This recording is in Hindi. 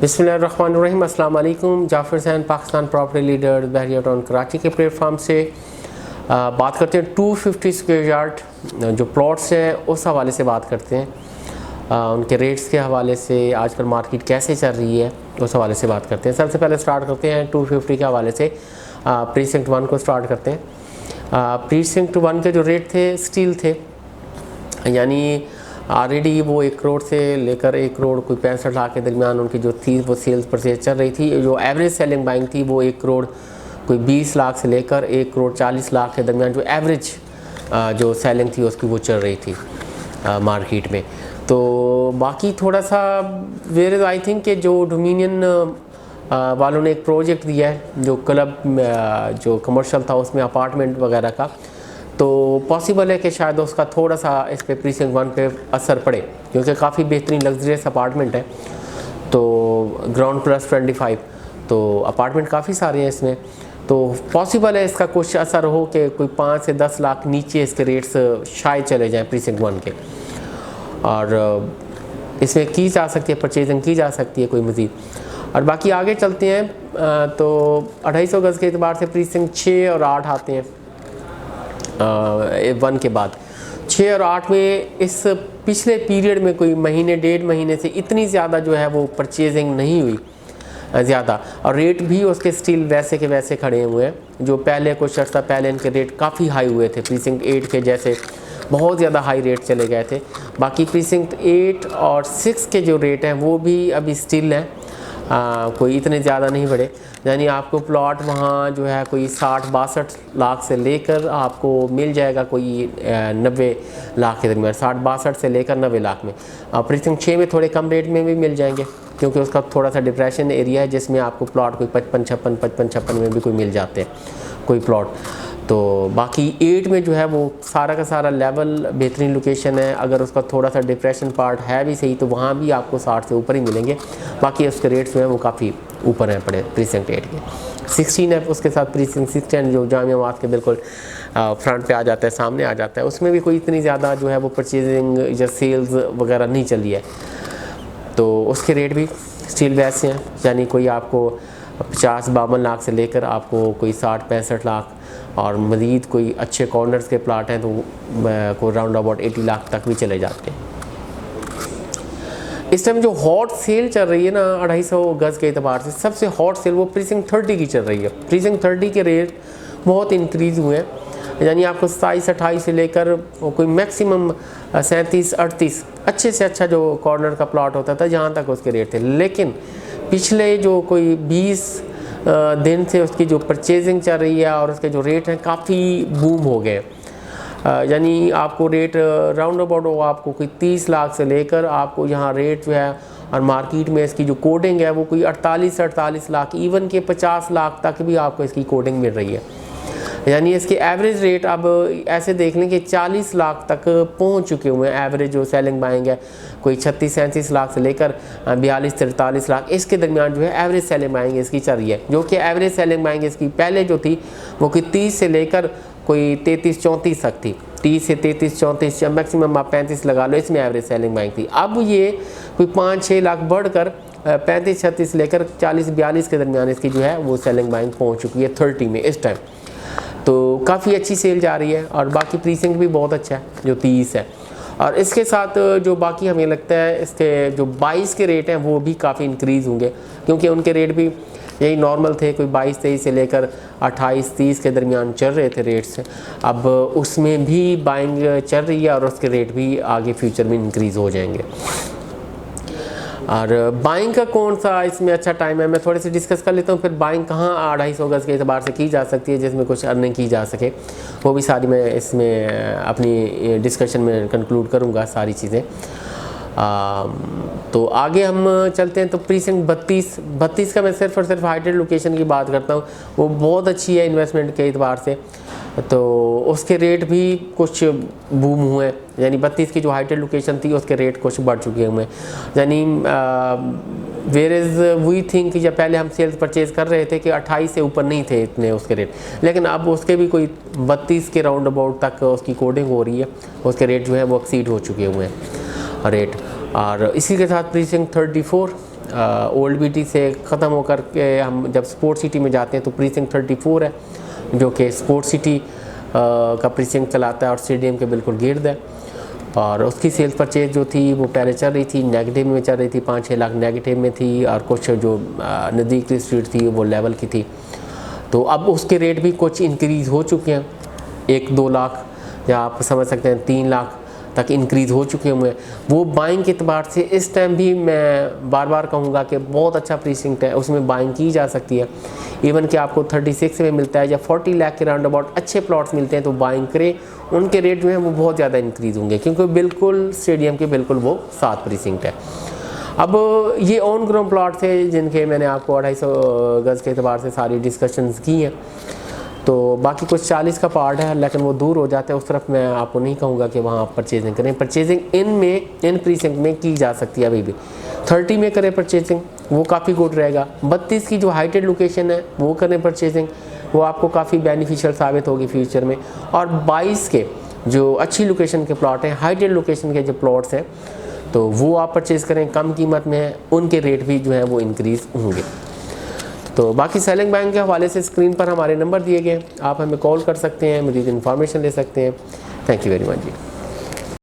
बिस्मिल्लाहिर्रहमानिर्रहीम। अस्सलाम वालेकुम। जाफ़र हुसैन, पाकिस्तान प्रॉपर्टी लीडर बहरिया टाउन कराची के प्लेटफार्म से बात करते हैं 250 स्क्वायर यार्ड जो प्लॉट्स हैं उस हवाले से बात करते हैं, उनके रेट्स के हवाले से, आजकल मार्केट कैसे चल रही है उस हवाले से बात करते हैं। सबसे पहले स्टार्ट करते हैं 250 के हवाले से। प्रीसिंक्ट 1 को स्टार्ट करते हैं। प्रीसिंक्ट 1 के जो रेट थे स्टील थे, यानी ऑलरेडी वो 1 करोड़ से लेकर 1 करोड़ कोई 65 लाख के दरमियान उनकी जो थी वो सेल्स परचेज चल रही थी। जो एवरेज सेलिंग बाइंग थी वो 1 करोड़ कोई 20 लाख से लेकर 1 करोड़ 40 लाख के दरमियान जो एवरेज जो सेलिंग थी उसकी वो चल रही थी मार्केट में। तो बाकी थोड़ा सा वेयर आई थिंक कि जो डोमिनियन वालों ने एक प्रोजेक्ट दिया है जो क्लब जो कमर्शियल था उसमें अपार्टमेंट वगैरह का, तो पॉसिबल है कि शायद उसका थोड़ा सा इस पे प्रीसिंक्ट 1 पे असर पड़े, क्योंकि काफ़ी बेहतरीन लग्जरियस अपार्टमेंट है। तो ग्राउंड प्लस 25, तो अपार्टमेंट काफ़ी सारे हैं इसमें, तो पॉसिबल है इसका कुछ असर हो कि कोई 5 से 10 लाख नीचे इसके रेट्स शायद चले जाएँ प्रीसिंक्ट 1 के, और इसमें की जा सकती है, परचेजिंग की जा सकती है कोई मज़ीद। और बाकी आगे चलते हैं तो 250 गज़ के अतबार से प्रीसिंक्ट 6 और 8 आते हैं 1 के बाद। 6 और 8 में इस पिछले पीरियड में कोई महीने 1.5 महीने से इतनी ज़्यादा जो है वो परचेजिंग नहीं हुई ज़्यादा, और रेट भी उसके स्टिल वैसे के वैसे खड़े हुए हैं। जो पहले कुछ अर्सा पहले इनके रेट काफ़ी हाई हुए थे, प्रीसिंक्ट 8 के जैसे बहुत ज़्यादा हाई रेट चले गए थे। बाकी प्रीसिंक्ट 8 और 6 के जो रेट हैं वो भी अभी स्टिल हैं, कोई इतने ज़्यादा नहीं बढ़े। यानी आपको प्लॉट वहाँ जो है कोई 60-62 लाख से लेकर आपको मिल जाएगा कोई 90 लाख के दरमियान, 60-62 से लेकर 90 लाख में। प्रीसिंक्ट 6 में थोड़े कम रेट में भी मिल जाएंगे, क्योंकि उसका थोड़ा सा डिप्रेशन एरिया है जिसमें आपको प्लॉट कोई 55-56 में भी कोई मिल जाते हैं कोई प्लॉट। तो बाकी 8 में जो है वो सारा का सारा लेवल बेहतरीन लोकेशन है। अगर उसका थोड़ा सा डिप्रेशन पार्ट है भी सही तो वहाँ भी आपको 60 से ऊपर ही मिलेंगे। बाकी उसके रेट्स जो है वो काफ़ी ऊपर हैं पड़े प्रीसिंक्ट 8 के। 16 है उसके साथ प्रीसिंक्ट 16 जो जामिया मस्जिद के बिल्कुल फ्रंट पे आ जाता है, सामने आ जाता है। उसमें भी कोई इतनी ज़्यादा जो है वो परचेजिंग या सेल्स वगैरह नहीं चली है, तो उसके रेट भी स्टिल वैसे हैं। यानी कोई आपको 50-52 लाख से लेकर आपको कोई 60-65 लाख, और मज़ीद कोई अच्छे कॉर्नर्स के प्लाट हैं तो को राउंड अबाउट 80 लाख तक भी चले जाते हैं। इस टाइम जो हॉट सेल चल रही है ना 250 गज़ के अतबार से, सबसे हॉट सेल वो प्रीसिंक्ट 30 की चल रही है। प्रीसिंक्ट 30 के रेट बहुत इंक्रीज़ हुए हैं, यानी आपको 27-28 से लेकर कोई मैक्सिमम 37-38 अच्छे से अच्छा जो कॉर्नर का प्लॉट होता था जहाँ तक उसके रेट थे। लेकिन पिछले जो कोई 20 दिन से उसकी जो परचेजिंग चल रही है और उसके जो रेट हैं काफ़ी बूम हो गए। यानी आपको रेट राउंड अबाउट आपको कोई 30 लाख से लेकर आपको यहाँ रेट जो है, और मार्केट में इसकी जो कोडिंग है वो कोई 48-48 लाख, इवन के 50 लाख तक भी आपको इसकी कोडिंग मिल रही है। यानी इसके एवरेज रेट अब ऐसे देख लें कि 40 लाख तक पहुंच चुके हुए हैं। एवरेज जो सेलिंग बाइंग है कोई 36-37 लाख से लेकर 42-43 लाख इसके दरमियान जो है एवरेज सेलिंग बाइंग इसकी चल रही है। जो कि एवरेज सेलिंग बाइंग इसकी पहले जो थी वो कोई 30 से लेकर कोई 33-34 तक थी। 30 से 33-34 या मैक्सिमम आप 35 लगा लो, इसमें एवरेज सेलिंग बाइंग थी। अब ये कोई 5-6 लाख बढ़कर 35-36 लेकर 40-42 के दरमियान इसकी जो है वो सेलिंग बाइंग पहुँच चुकी है 30 में इस टाइम। तो काफ़ी अच्छी सेल जा रही है, और बाकी प्रीसिंक्ट भी बहुत अच्छा है जो 30 है। और इसके साथ जो बाकी हमें लगता है इसके जो 22 के रेट हैं वो भी काफ़ी इंक्रीज़ होंगे, क्योंकि उनके रेट भी यही नॉर्मल थे, कोई 22-23 से लेकर 28-30 के दरमियान चल रहे थे रेट्स। अब उसमें भी बाइंग चल रही है और उसके रेट भी आगे फ्यूचर में इंक्रीज़ हो जाएंगे। और बाइंग का कौन सा इसमें अच्छा टाइम है मैं थोड़े से डिस्कस कर लेता हूँ। फिर बाइंग कहाँ 250 गज़ के अतबार से की जा सकती है जिसमें कुछ अर्निंग की जा सके, वो भी सारी मैं इसमें अपनी डिस्कशन में कंक्लूड करूँगा सारी चीज़ें। तो आगे हम चलते हैं। तो प्रीसिंक्ट 32 का मैं सिर्फ और सिर्फ हाइटेड लोकेशन की बात करता हूँ, वो बहुत अच्छी है इन्वेस्टमेंट के अतबार से, तो उसके रेट भी कुछ बूम हुए। यानी 32 की जो हाइटेड लोकेशन थी उसके रेट कुछ बढ़ चुके हुए। यानी वेयर इज़ वी थिंक या पहले हम सेल्स परचेज कर रहे थे कि 28 से ऊपर नहीं थे इतने उसके रेट, लेकिन अब उसके भी कोई 32 के राउंड अबाउट तक उसकी कोडिंग हो रही है, उसके रेट जो है वो एक्सीड हो चुके हुए हैं रेट। और इसी के साथ प्रीसिंक्ट 34 ओल्ड बीटी से ख़त्म होकर के हम जब स्पोर्ट सिटी में जाते हैं तो प्रीसिंक्ट 34 है, जो कि स्पोर्ट सिटी का प्रीसिंक्ट चलाता है और स्टेडियम के बिल्कुल गिर्द है। और उसकी सेल्स परचेज जो थी वो पहले चल रही थी नेगेटिव में चल रही थी, 5-6 लाख नेगेटिव में थी, और कुछ जो नज़दीक की स्ट्रीट थी वो लेवल की थी। तो अब उसके रेट भी कुछ इंक्रीज़ हो चुके हैं, 1-2 लाख या आप समझ सकते हैं 3 लाख तक इंक्रीज़ हो चुके हैं। वो बाइंग के अतबार से इस टाइम भी मैं बार बार कहूँगा कि बहुत अच्छा प्रीसिंक्ट है, उसमें बाइंग की जा सकती है। इवन कि आपको 36 में मिलता है या 40 लाख के राउंड अबाउट अच्छे प्लॉट्स मिलते हैं तो बाइंग करें, उनके रेट जो है वो बहुत ज़्यादा इंक्रीज़ होंगे, क्योंकि बिल्कुल स्टेडियम के बिल्कुल वो 7 प्रीसिंक्ट है। अब ये ऑन ग्राउंड प्लॉट्स है जिनके मैंने आपको 250 गज़ के अतबार से सारी डिस्कशंस की हैं। तो बाकी कुछ 40 का पार्ट है, लेकिन वो दूर हो जाता है, उस तरफ मैं आपको नहीं कहूँगा कि वहाँ आप परचेजिंग करें। परचेजिंग इन प्रीसिंक्ट में की जा सकती है अभी भी। 30 में करें परचेजिंग, वो काफ़ी गुड रहेगा। 32 की जो हाइटेड लोकेशन है वो करें परचेजिंग, वो आपको काफ़ी बेनिफिशियल साबित होगी फ्यूचर में। और 22 के जो अच्छी लोकेशन के प्लॉट हैं, हाइटेड लोकेशन के जो प्लॉट्स हैं, तो वो आप परचेज़ करें, कम कीमत में है, उनके रेट भी जो है वो इंक्रीज़ होंगे। तो बाकी सेलिंग बैंक के हवाले से स्क्रीन पर हमारे नंबर दिए गए, आप हमें कॉल कर सकते हैं, मज़ीद इन्फॉर्मेशन ले सकते हैं। Thank you very much ji.